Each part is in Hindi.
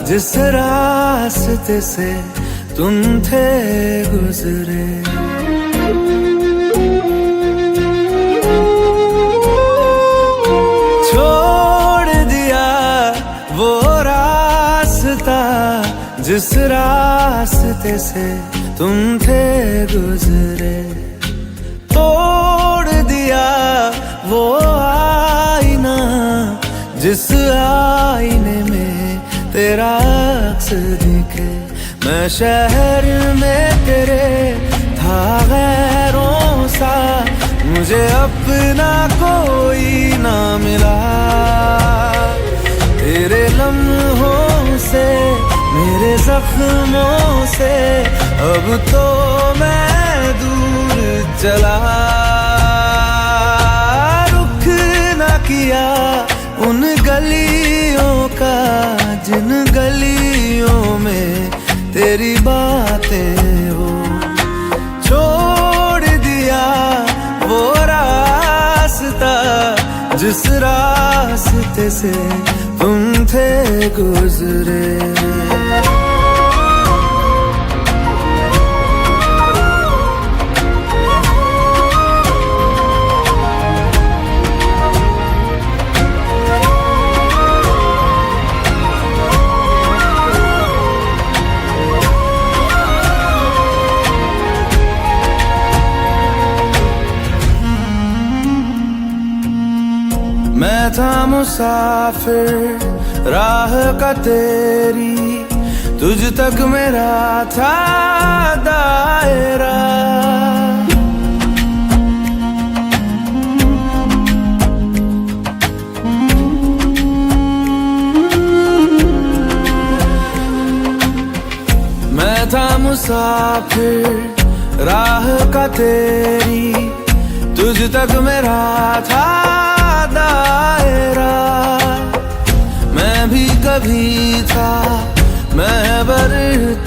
जिस रास्ते से तुम थे गुजरे। छोड़ दिया वो रास्ता जिस रास्ते से तुम थे गुजरे। तोड़ दिया वो आईना जिस आईने में तेरा अक्स दिखे। मैं शहर में तेरे था गैरों सा, मुझे अपना कोई ना मिला। तेरे लम्हों से मेरे जख्मों से अब तो मैं दूर चला। रुख ना किया उन गलियों का जिन गलियों में तेरी बातें हो। छोड़ दिया वो रास्ता जिस रास्ते से तुम थे गुजरे। मैं था मुसाफिर राह का तेरी, तुझ तक मेरा था दायरा। मैं था मुसाफिर राह का तेरी, तुझ तक मेरा था दायरा। मैं भी कभी था महबर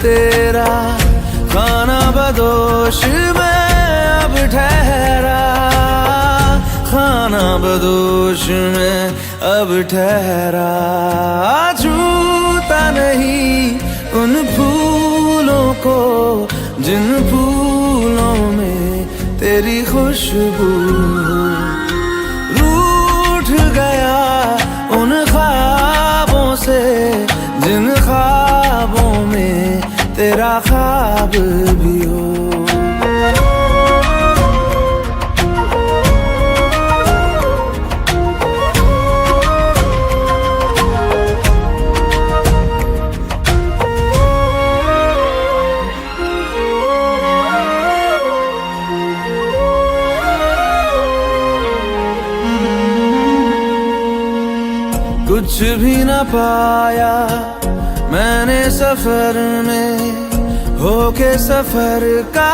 तेरा, खाना बदोश मैं अब ठहरा। खाना बदोश मैं अब ठहरा। छूता नहीं उन फूलों को जिन फूलों में तेरी खुशबू। गया उन ख्वाबों से जिन ख्वाबों में तेरा ख्वाब भी हो। कुछ भी न पाया मैंने सफर में, होके सफर का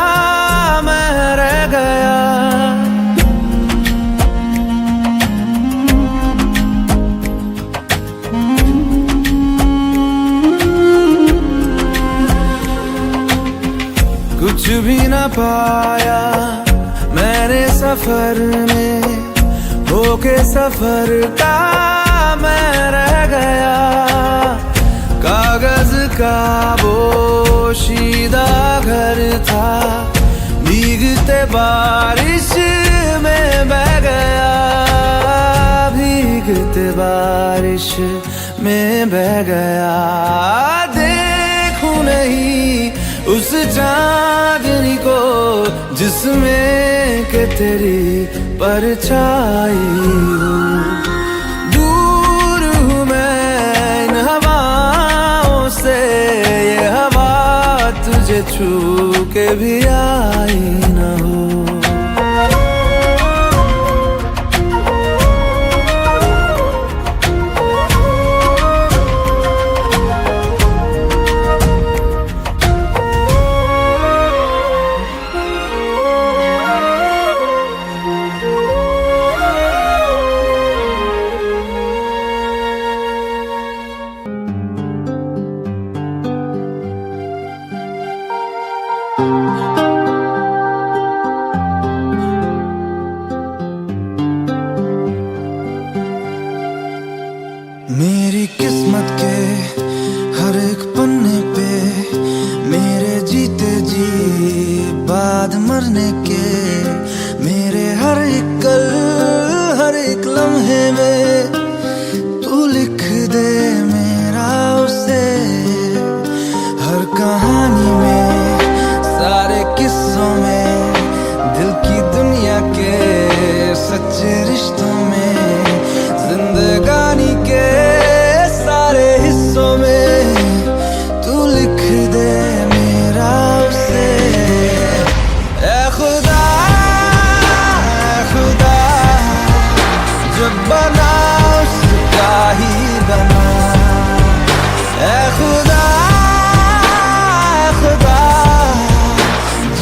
मैं रह गया। कुछ भी न पाया मैंने सफर में, होके सफर का मैं रह गया। कागज का बोशीदा घर था, भीगते बारिश में बह गया। भीगते बारिश में बह गया। देखूं नहीं उस चांदनी को जिसमें के तेरी परछाई हो। ये हवा तुझे छू के भी आई न हो।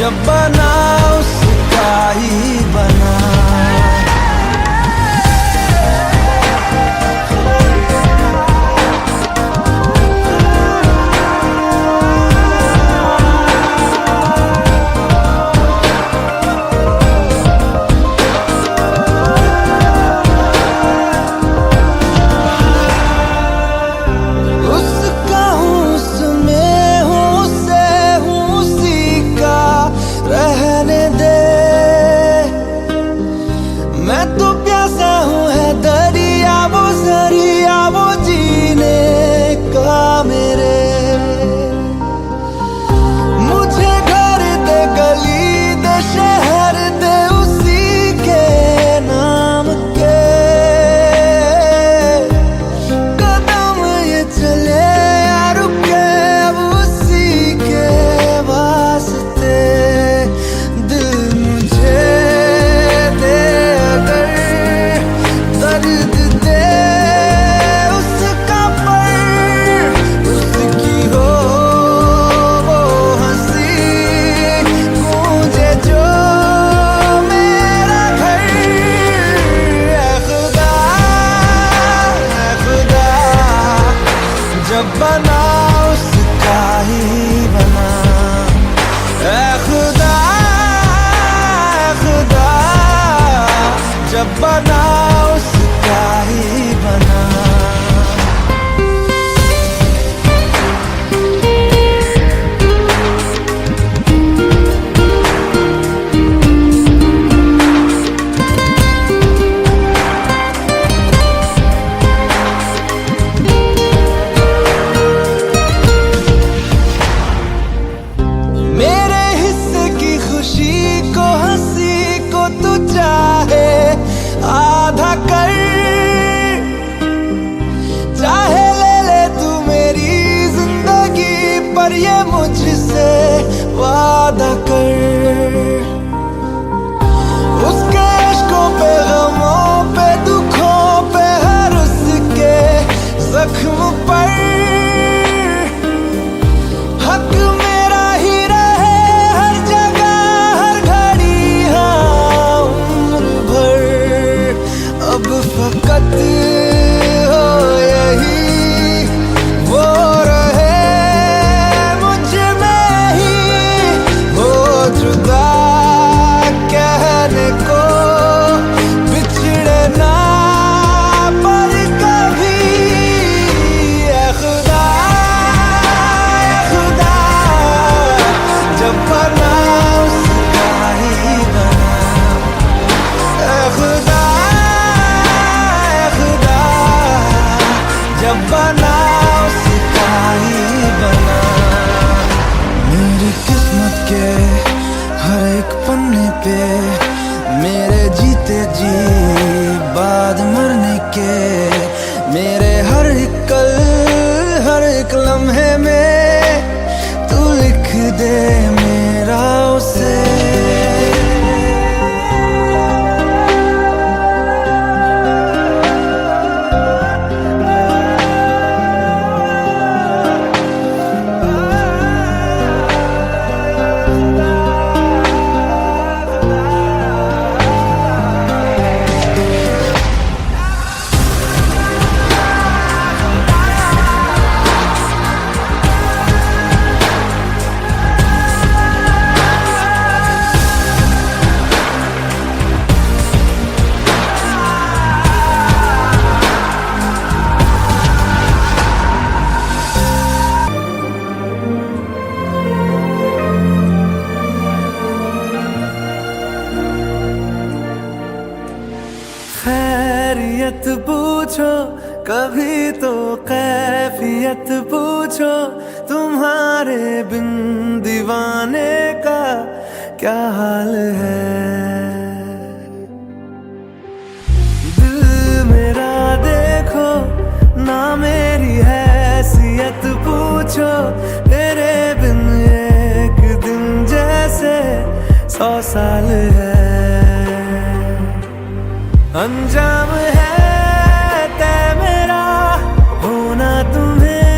जब बना उसका ही बना। मैं तो प्यासा हूँ है दरिया वो जरिया वो जीने का मेरे। मुझे घर दे गली दे शहर दे उसी के नाम के। कदम ये चले या रुके अब उसी के वास्ते। दिल मुझे दे दर्द दे उसका पर उसकी हो वो हंसी गूंजे जो मेरा घर। ऐ खुदा जब बना उसका ही बना। ऐ खुदा जब बना उसका ही बना। मेरे हिस्से की खुशी को हंसी को तू चाहे आधा कर। चाहे ले ले तू मेरी जिंदगी पर ये मुझसे वादा कर। उसके इश्कों पे गमों पे दुखों पे हर उसके जख्म पर हक मेरा ही रहे हर जगह हर घड़ी हाँ उम्र भर। अब फकत हो यही वो रहे मुझ में ही हो जुदा कहने को बिछड़े ना पर कभी। ऐ खुदा जब बना उसका ही बना। ऐ खुदा जब बना उसका ही बना। मेरी किस्मत के हर एक पन्ने पे मेरे जीते जी बाद मरने के। मेरे हर एक कल हर एक लम्हे में तू लिख दे मेरा उसे। खैरियत पूछो कभी तो कैफियत पूछो। तुम्हारे बिन दीवाने का क्या हाल है। दिल मेरा देखो ना मेरी हैसियत पूछो। तेरे बिन एक दिन जैसे 100 साल है। अंजाम है तय मेरा होना तुम्हें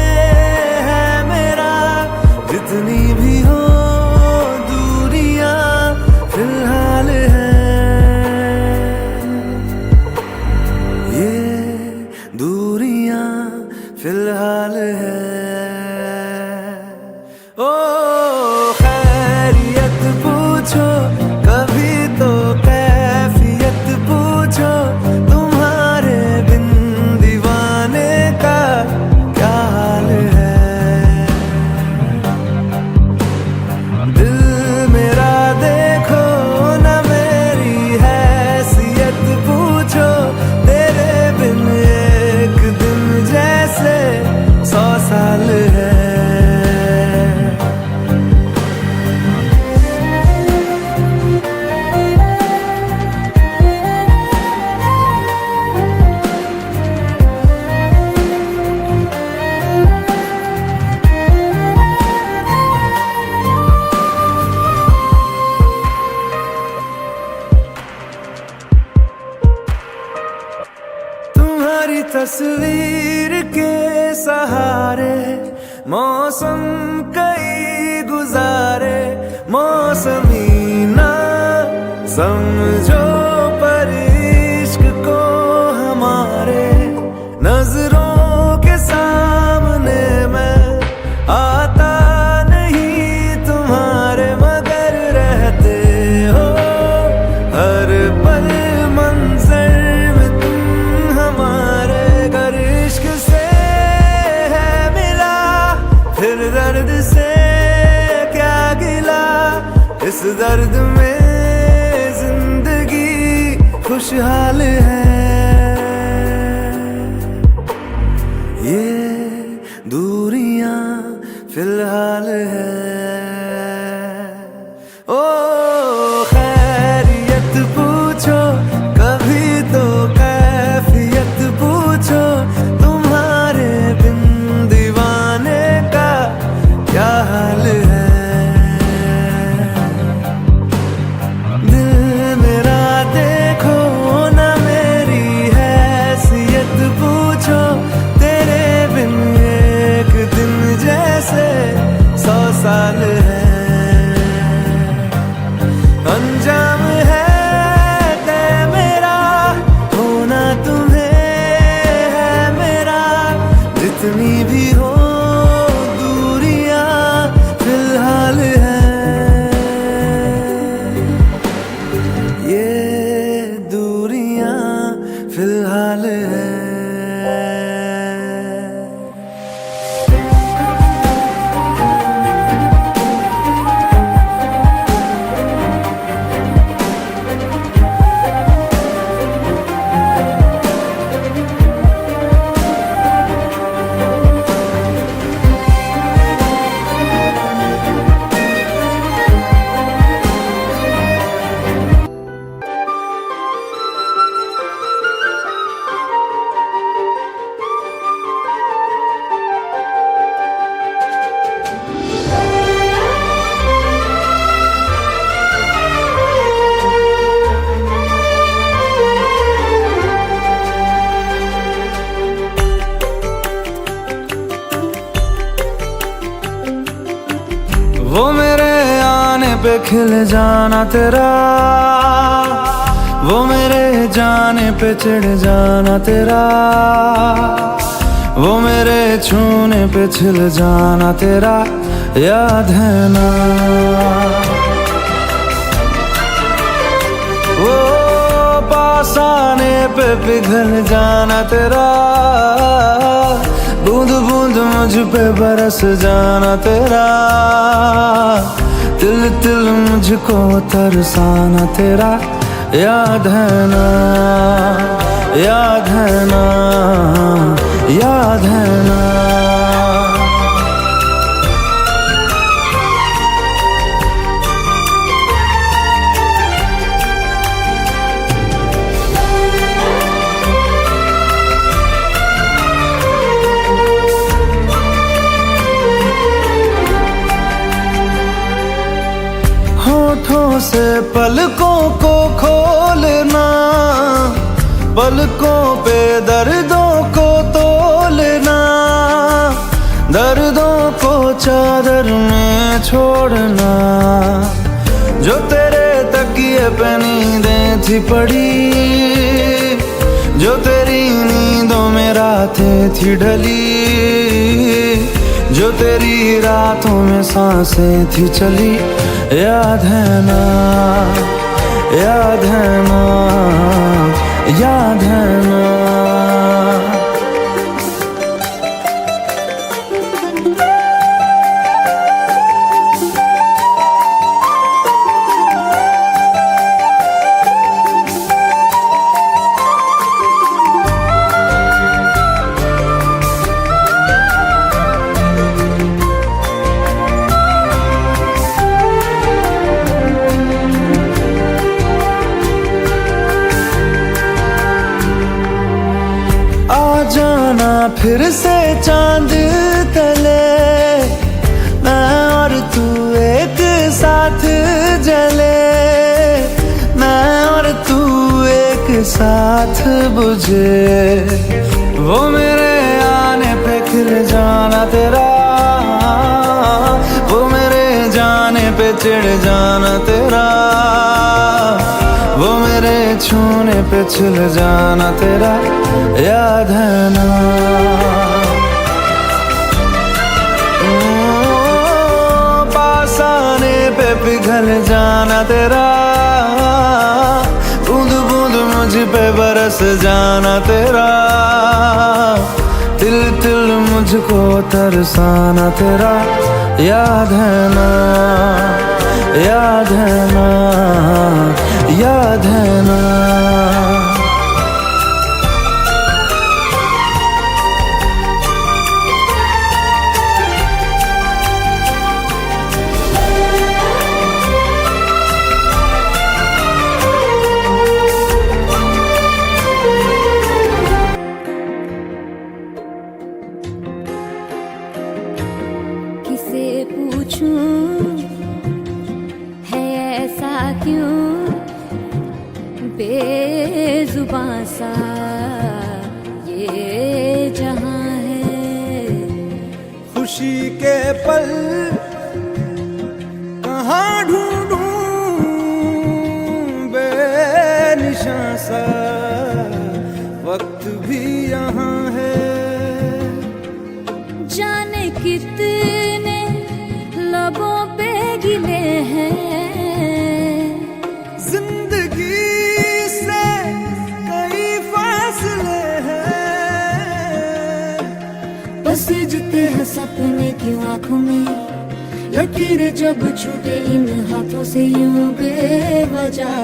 है मेरा। जितनी भी हो दूरियां तेरी तस्वीर के सहारे मौसम कई गुजारे, मौसमी ना समझो पर इश्क को हमारे, नजरों के सामने मैं आता नहीं तुम्हारे, मगर रहते हो हर पल मंजर में तुम हमारे। अगर इश्क से है मिला फिर दर्द से क्या गिला, इस दर्द में जिंदगी खुशहाल है। ये दूरियां फिलहाल है। ओ खैरियत पूछो कभी तो कैफियत पूछो, तुम्हारे बिन दीवाने का क्या हाल है। दिल मेरा देखो ना मेरी हैसियत पूछो, तेरे बिन एक दिन जैसे 100 साल है। अंजाम है तय मेरा होना तुम्हें है मेरा, जितनी भी हो दूरियां फिलहाल है। ये दूरियां फिलहाल है। वो मेरे आने पे खिल जाना तेरा, वो मेरे जाने पे चिढ़ जाना तेरा, वो मेरे छूने पे छिल जाना तेरा, याद है ना। वो पास आने पे पिघल जाना तेरा, बूंद बूंद मुझ पे बरस जाना तेरा, तिल तिल मुझको तरसाना तेरा, याद है ना, याद है ना, याद है ना। होठों से पलकों को खोलना, पलकों पे दर्दों को तोलना, दर्दों को चादर में छोड़ना, जो तेरे तकिए पे नींदें थी पड़ी, जो तेरी नींदों में रातें थी ढली, जो तेरी रातों में सांसें थी चली, याद है ना, याद है ना, याद है ना। फिर से चांद तले मैं और तू एक साथ जले, मैं और तू एक साथ बुझे, वो मेरे आने पे खिल जाना तेरा, वो मेरे जाने पे चिढ़ जाना तेरा, वो मेरे छूने पे छिल जाना तेरा, याद है ना। पास आने पे पिघल जाना तेरा, बूंद बूंद मुझ पे बरस जाना तेरा, तिल तिल मुझको तरसाना तेरा, याद है ना, याद है ना, याद है ना। किसे पूछूं है ऐसा क्यों बेजुबां सा ये जहां है। खुशी के पल कहाँ ढूंढूं बेनिशां सा, वक्त भी यहाँ है। जाने कितने लबों पे गिले हैं, जिंदगी से कई फासले हैं। पसीजते हैं सपने क्यों आंखों में, लकीरें जब छूटे इन हाथों से यूं बेवजह।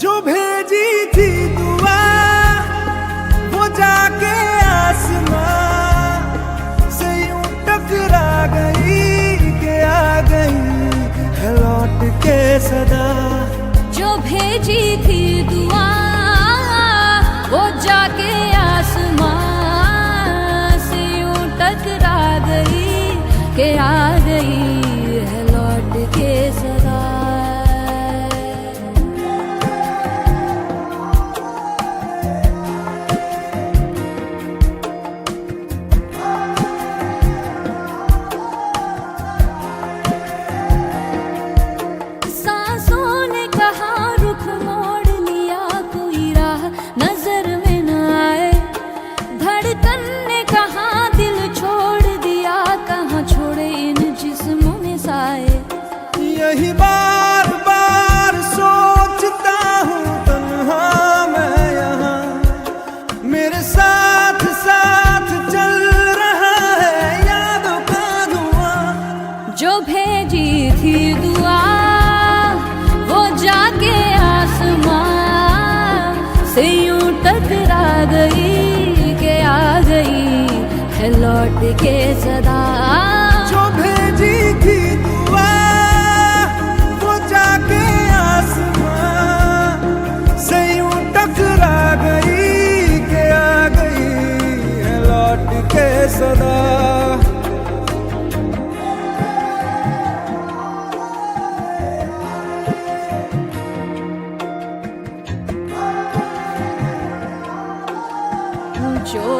जो भेजी थी दुआ वो जाके आसमां से यूं टकरा गई कि आ गई है लौट के सदा। जो भेजी थी दुआ वो जाके आसमां से यूं टकरा गई कि आ गई है लौट के सदा। यही बार बार सोचता हूँ तन्हा मैं यहाँ, मेरे साथ साथ चल रहा है यादों का धुआं। जो भेजी थी दुआ वो जाके आसमां से यूं टकरा गई कि आ गई है लौट के सदा। जो भेजी थी दुआ वो जाके आसमां से यूं टकरा गई कि आ गई है लौट के सदा। जो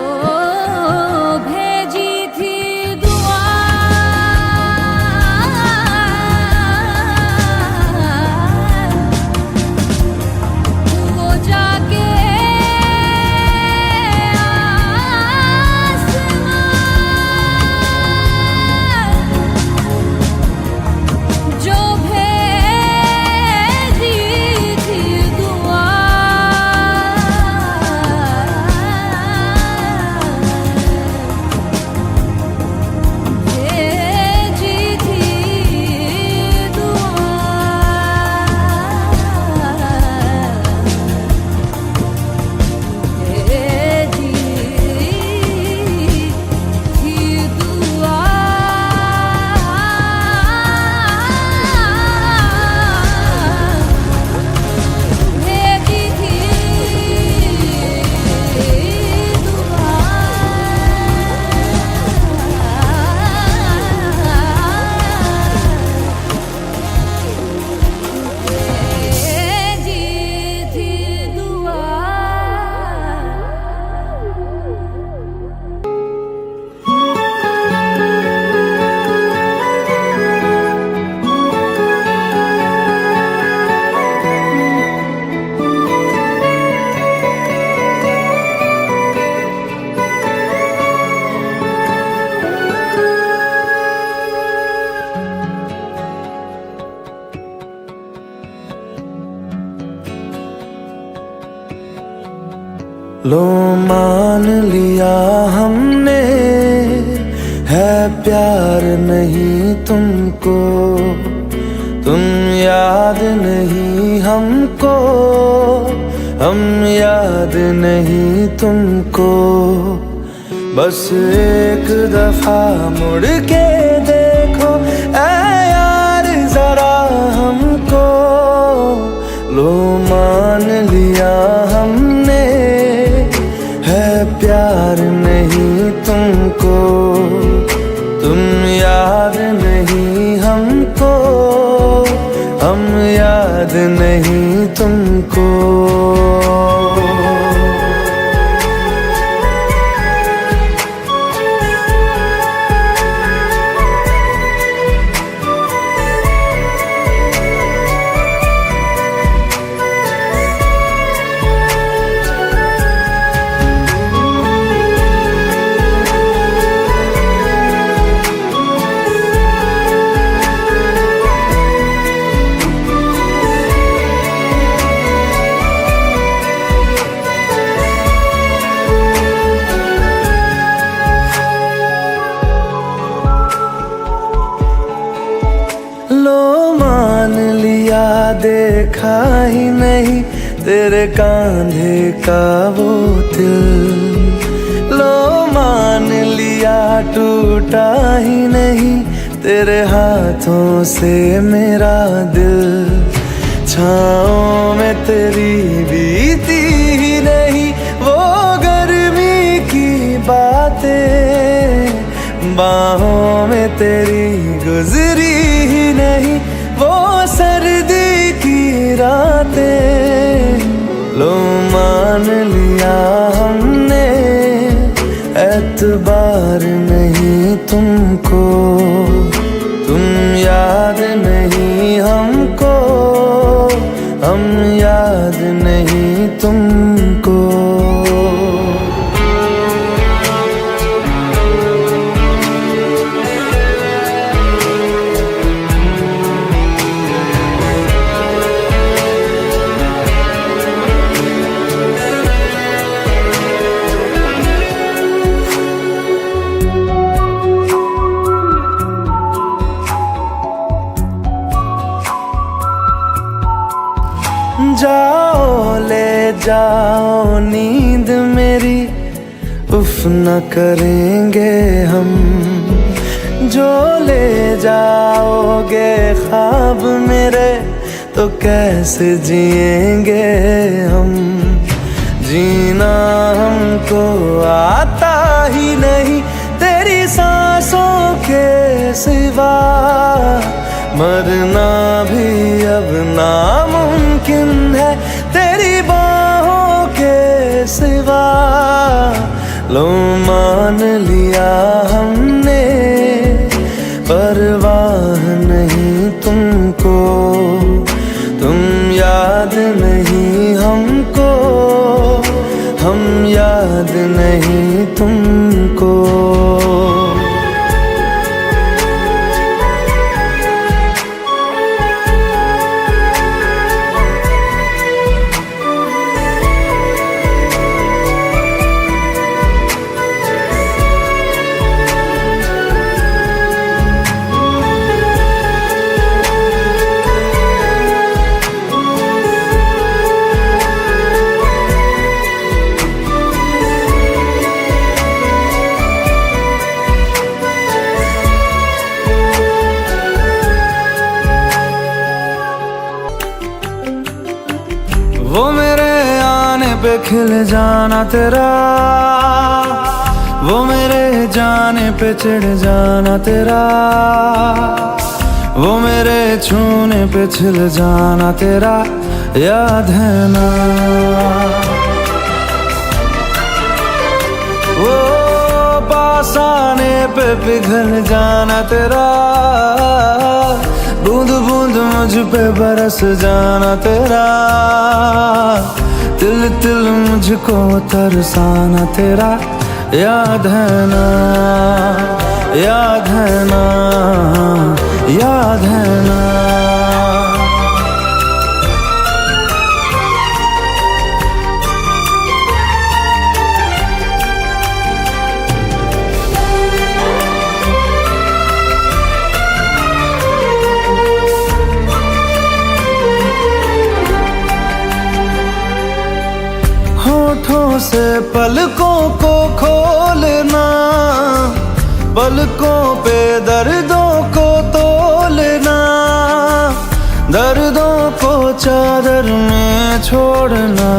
भेजी थी दुआ वो जाके आसमां, जो भेजी थी दुआ लो मान लिया हमने, है प्यार नहीं तुमको, तुम याद नहीं हमको, हम याद नहीं तुमको। बस एक दफा मुड़ के देखो ऐ यार जरा हमको, लो मान लिया हमने, है प्यार नहीं तुमको, तुम याद नहीं हमको, हम याद नहीं तुमको। लो मान लिया देखा ही नहीं तेरे कांधे का वो दिल, लो मान लिया टूटा ही नहीं तेरे हाथों से मेरा दिल। छाँव में तेरी बीती ही नहीं वो गर्मी की बातें, बाहों में तेरी गुजरी ही नहीं वो सर्दी की रातें। लो मान लिया हमने, एतबार नहीं तुमको, तुम याद नहीं हमको, हम याद नहीं तुमको। जाओ ले जाओ नींद मेरी, उफ न करेंगे हम, जो ले जाओगे ख्वाब मेरे तो कैसे जिएंगे हम। जीना हमको आता ही नहीं तेरी सांसों के सिवा, मरना भी अब नामुमकिन है तेरी बाहों के सिवा। लो मान लिया हमने, परवाह नहीं तुमको, तुम याद नहीं हमको, हम याद नहीं तुमको। वो मेरे आने पे खिल जाना तेरा, वो मेरे जाने पे चिढ़ जाना तेरा, वो मेरे छूने पे छिल जाना तेरा, याद है ना। वो पास आने पे पिघल जाना तेरा, बूंद बूंद मुझ पे बरस जाना तेरा, तिल तिल मुझको तरसाना तेरा, याद है ना, याद है ना, याद है ना। होठों से पलकों को खोलना, पलकों पे दर्दों को तोलना, दर्दों को चादर में छोड़ना।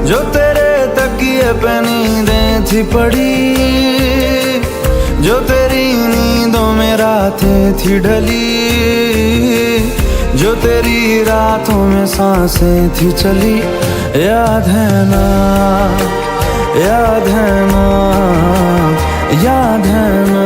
जो तेरे तकिए पे नींदें थी पड़ी, जो तेरी नींदों में रातें थी ढली, जो तेरी रातों में सांसें थी चली, याद है ना, याद है ना, याद है ना।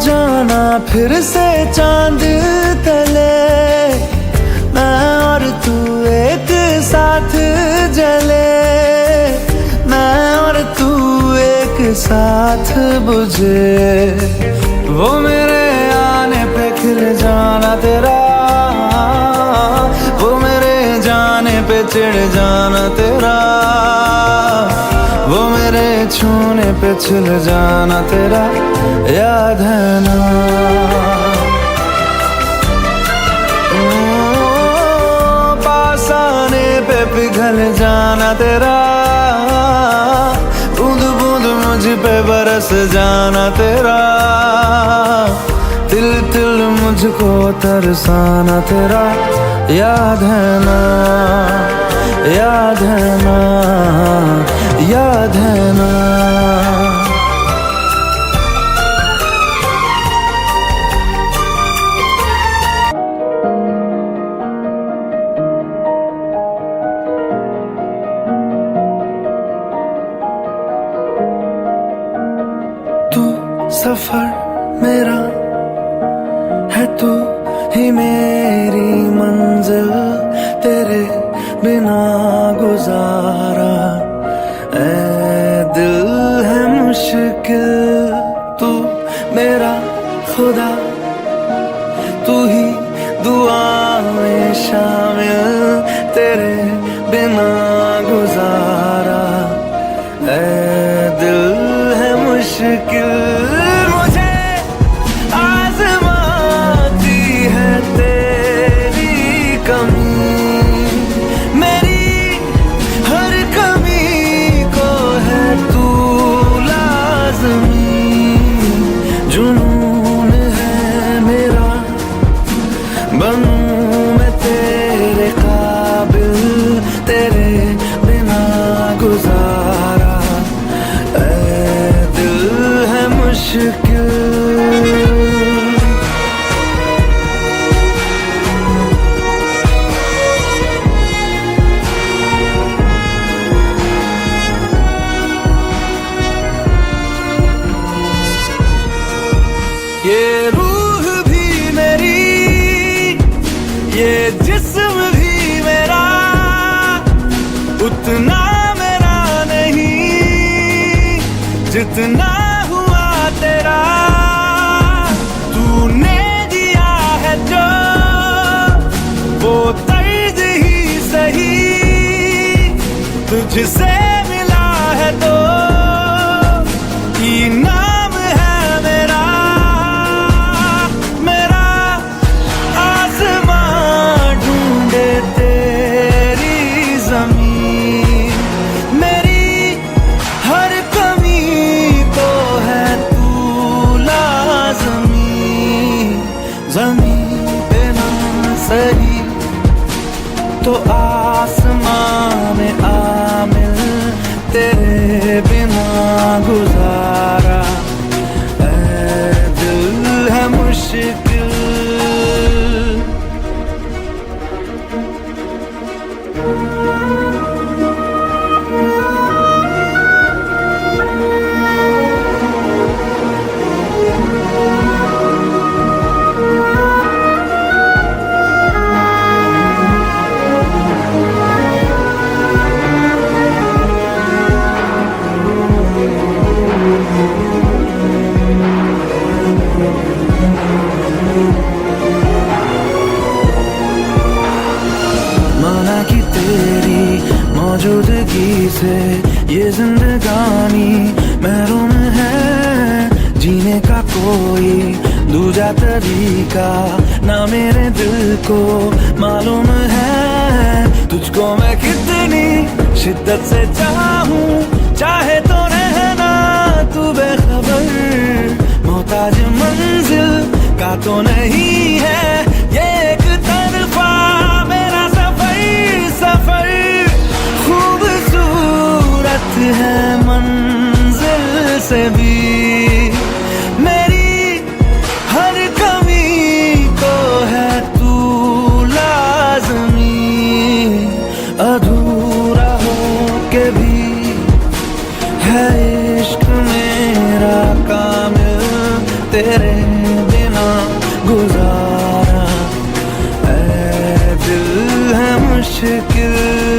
जाना फिर से चांद तले, मैं और तू एक साथ जले, मैं और तू एक साथ बुझे। वो मेरे आने पे खिल जाना तेरा, वो मेरे जाने पे चिढ़ जाना तेरा, वो मेरे छूने पे छिल जाना तेरा, याद है ना। पास आने पे पिघल जाना तेरा, बूंद बूंद मुझ पे बरस जाना तेरा, तिल तिल मुझको तरसाना तेरा, याद है ना, याद है ना, याद है ना। तू सफर मेरा है, तू ही मेरी मंजिल, तेरे बिना गुजारा ऐ दिल है मुश्किल। तू मेरा खुदा, तू ही दुआ में शामिल, तेरे बिना गुजारा ऐ दिल है मुश्किल। मुझे आज़माती है तेरी कमी, मेरी हर कमी को है तू लाज़मी। जुनून है मेरा, बनूं मैं तेरे काबिल, तेरे बिना गुजारा ऐ दिल है मुश्किल। ये रूह भी मेरी, ये जिस्म भी मेरा, उतना मेरा नहीं जितना हुआ तेरा। तूने दिया है जो वो तर्ज ही सही, तुझसे मिला है तो इनाम है मेरा। मेरा आसमां ढूंढे तेरी ज़मीन, मेरी हर कमी को है तू लाज़मी। ज़मीन पे ना सही तो आसमां में आमिल, तेरे बिना गुजारा ऐ दिल है मुश्किल। मौजूदगी से ये जिंदगानी महरूम है, जीने का कोई दूजा तरीका ना मेरे दिल को मालूम है। तुझको मैं कितनी शिद्दत से चाहूं, चाहे तो रहना तू बेखबर, मोहताज मंजिल का तो नहीं है ये एक तरफा मेरा सफर। सफर खूबसूरत है मंजिल से भी, मेरी हर कमी को है तू लाज़मी, अधूरा हो के भी है इश्क मेरा कामिल, तेरे बिना गुजारा ऐ दिल है मुश्किल।